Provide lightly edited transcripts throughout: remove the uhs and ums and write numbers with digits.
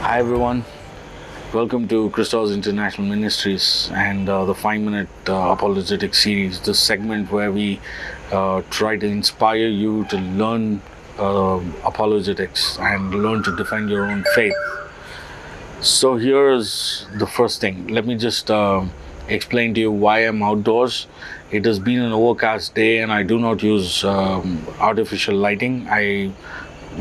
Hi everyone, welcome to International Ministries and the 5-minute apologetics series, this segment where we try to inspire you to learn apologetics and learn to defend your own faith. So here's the first thing. Let me just explain to you why I'm outdoors. It has been an overcast day and I do not use artificial lighting. I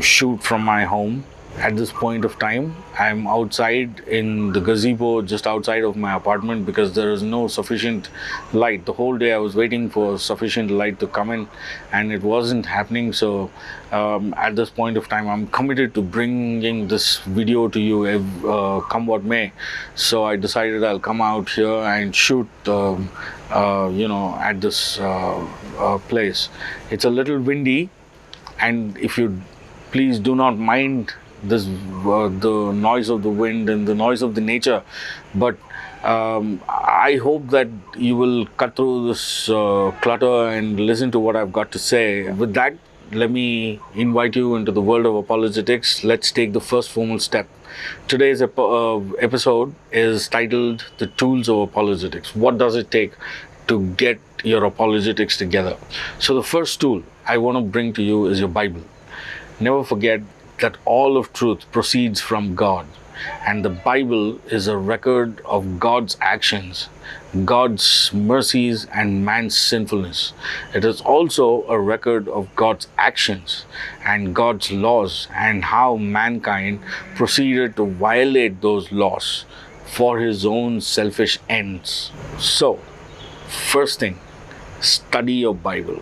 shoot from my home. At this point of time, I'm outside in the gazebo just outside of my apartment because there is no sufficient light. The whole day I was waiting for sufficient light to come in and it wasn't happening. So at this point of time, I'm committed to bringing this video to you come what may. So I decided I'll come out here and shoot at this place. It's a little windy, and if you please do not mind this the noise of the wind and the noise of the nature, but I hope that you will cut through this clutter and listen to what I've got to say. With that, let me invite you into the world of apologetics. Let's take the first formal step. Today's episode is titled The Tools of Apologetics. What does it take to get your apologetics together? So the first tool I want to bring to you is your Bible. Never forget that all of truth proceeds from God, and the Bible is a record of God's actions, God's mercies, and man's sinfulness. It is also a record of God's actions and God's laws and how mankind proceeded to violate those laws for his own selfish ends. So, first thing, study your Bible.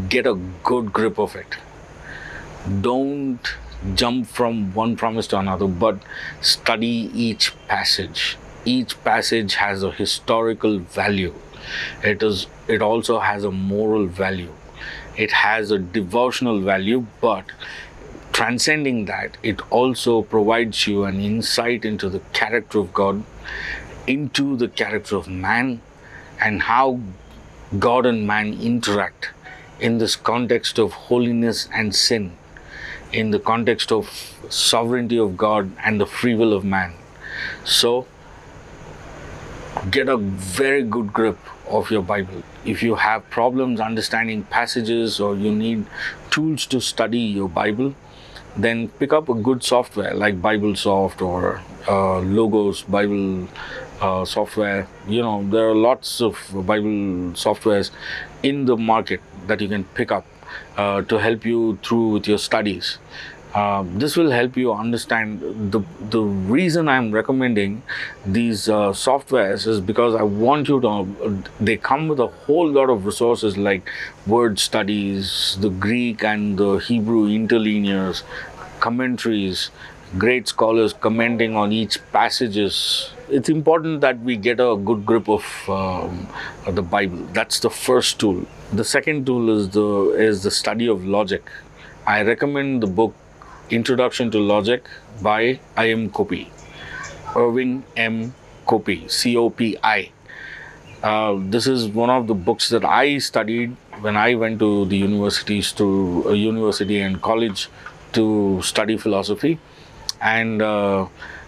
Get a good grip of it. Don't jump from one promise to another, but study each passage. Each passage has a historical value. It also has a moral value. It has a devotional value, but transcending that, it also provides you an insight into the character of God, into the character of man, and how God and man interact in this context of holiness and sin, in the context of sovereignty of God and the free will of man. So, get a very good grip of your Bible. If you have problems understanding passages or you need tools to study your Bible, then pick up a good software like BibleSoft or Logos Bible software. There are lots of Bible softwares in the market that you can pick up to help you through with your studies. This will help you understand. The reason I'm recommending these softwares is because I want you to, they come with a whole lot of resources like word studies, the Greek and the Hebrew interlinears, commentaries, great scholars commenting on each passages. It's important that we get a good grip of the Bible. That's the first tool. The second tool is the study of logic. I recommend the book Introduction to Logic by Copi, Irving M. Copi, C-O-P-I. This is one of the books that I studied when I went to the university and college to study philosophy, and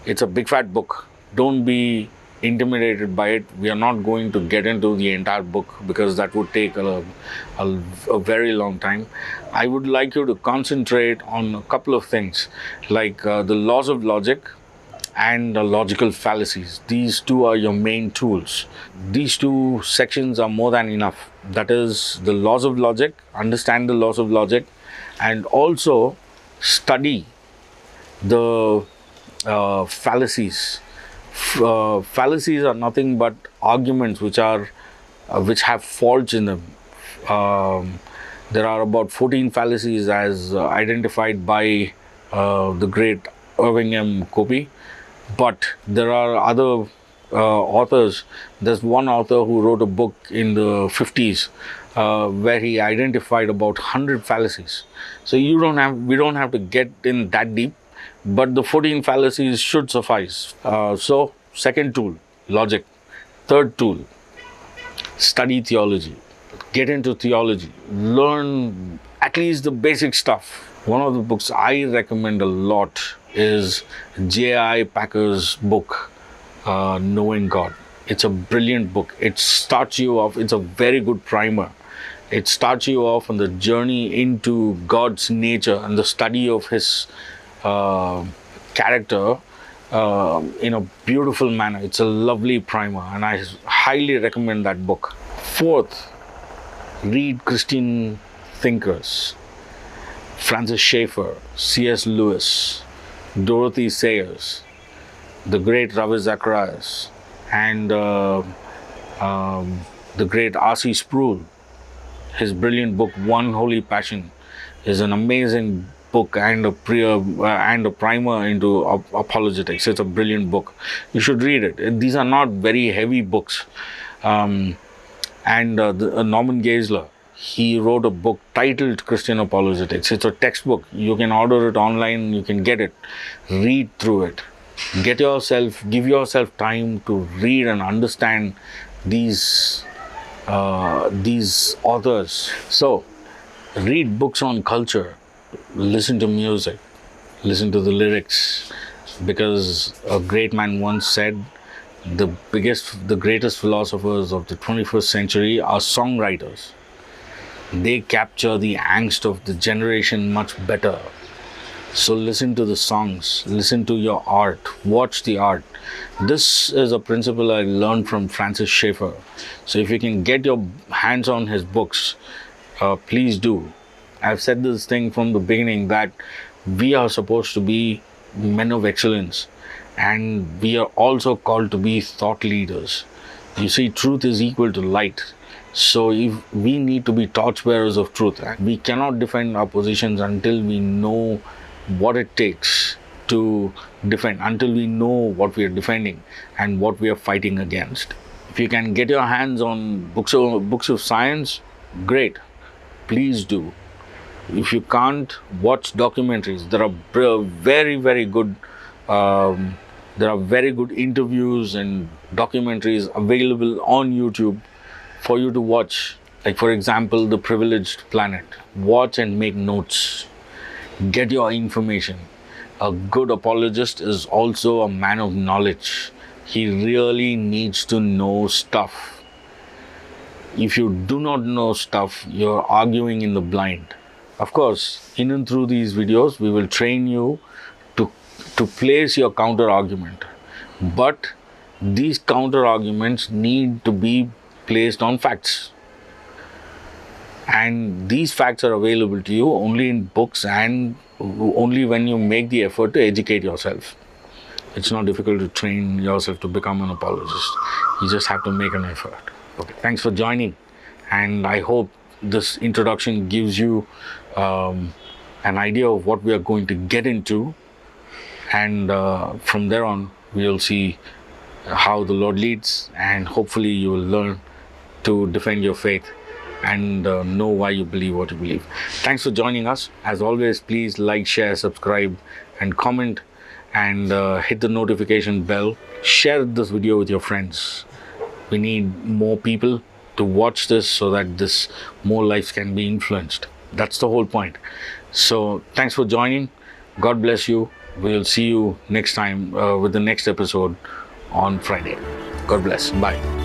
it's a big fat book. Don't be intimidated by it. We are not going to get into the entire book because that would take a very long time. I would like you to concentrate on a couple of things like the laws of logic and the logical fallacies. These two are your main tools. These two sections are more than enough. That is the laws of logic, understand the laws of logic, and also study the fallacies. Fallacies are nothing but arguments which have faults in them. There are about 14 fallacies as identified by the great Irving M. Copi, but there are other authors. There's one author who wrote a book in the 50s where he identified about 100 fallacies. So we don't have to get in that deep, but the 14 fallacies should suffice. So, second tool, logic. Third tool, study theology. Get into theology. Learn at least the basic stuff. One of the books I recommend a lot is J.I. Packer's book, Knowing God. It's a brilliant book. It starts you off, it's a very good primer. It starts you off on the journey into God's nature and the study of His character in a beautiful manner. It's a lovely primer, and I highly recommend that book. Fourth, read Christian thinkers. Francis Schaeffer, C.S. Lewis, Dorothy Sayers, the great Ravi Zacharias, and the great R.C. Sproul. His brilliant book, One Holy Passion, is an amazing book and a primer into apologetics. It's a brilliant book. You should read it. These are not very heavy books. Norman Geisler, he wrote a book titled Christian Apologetics. It's a textbook. You can order it online. You can get it. Read through it. Give yourself time to read and understand these authors. So, read books on culture, listen to music, listen to the lyrics, because a great man once said, the greatest philosophers of the 21st century are songwriters. They capture the angst of the generation much better. So listen to the songs, listen to your art, watch the art. This is a principle I learned from Francis Schaeffer. So if you can get your hands on his books, please do. I've said this thing from the beginning that we are supposed to be men of excellence, and we are also called to be thought leaders. You see, truth is equal to light. So if we need to be torchbearers of truth. We cannot defend our positions until we know what it takes to defend, until we know what we are defending and what we are fighting against. If you can get your hands on books of science, great, please do. If you can't, watch documentaries. There are very, very good interviews and documentaries available on YouTube for you to watch. Like, for example, The Privileged Planet. Watch and make notes. Get your information. A good apologist is also a man of knowledge. He really needs to know stuff. If you do not know stuff, you're arguing in the blind. Of course, in and through these videos, we will train you to place your counter argument. But these counter arguments need to be placed on facts. And these facts are available to you only in books and only when you make the effort to educate yourself. It's not difficult to train yourself to become an apologist. You just have to make an effort. Okay, thanks for joining. And I hope this introduction gives you an idea of what we are going to get into. And from there on, we'll see how the Lord leads. And hopefully you will learn to defend your faith and know why you believe what you believe. Thanks for joining us. As always, please like, share, subscribe, and comment, and hit the notification bell. Share this video with your friends. We need more people to watch this so that more lives can be influenced. That's the whole point. So thanks for joining. God bless you. We'll see you next time with the next episode on Friday. God bless. Bye.